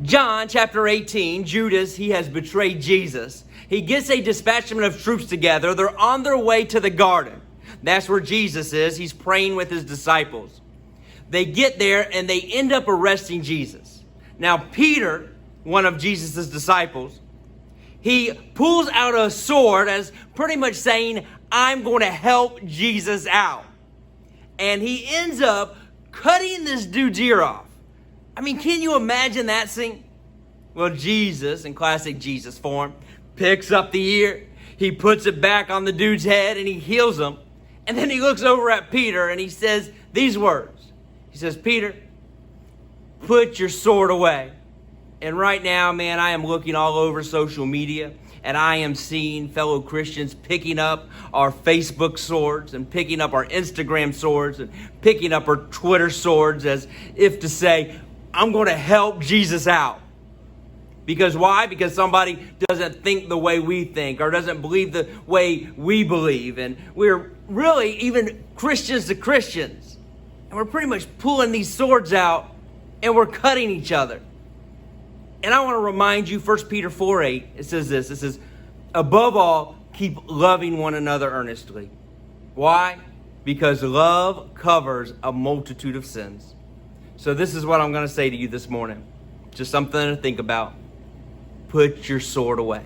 John chapter 18, Judas, he has betrayed Jesus. He gets a dispatchment of troops together. They're on their way to the garden. That's where Jesus is. He's praying with his disciples. They get there and they end up arresting Jesus. Now, Peter, one of Jesus' disciples, he pulls out a sword as pretty much saying, I'm going to help Jesus out. And he ends up cutting this dude's ear off. I mean, can you imagine that scene? Well, Jesus, in classic Jesus form, picks up the ear. He puts it back on the dude's head and he heals him. And then he looks over at Peter and he says these words. He says, Peter, put your sword away. And right now, man, I am looking all over social media and I am seeing fellow Christians picking up our Facebook swords and picking up our Instagram swords and picking up our Twitter swords as if to say, I'm going to help Jesus out. Because why? Because somebody doesn't think the way we think or doesn't believe the way we believe. And we're really even Christians to Christians. And we're pretty much pulling these swords out and we're cutting each other. And I want to remind you, 1 Peter 4:8, it says this. It says, above all, keep loving one another earnestly. Why? Because love covers a multitude of sins. So this is what I'm going to say to you this morning. Just something to think about. Put your sword away.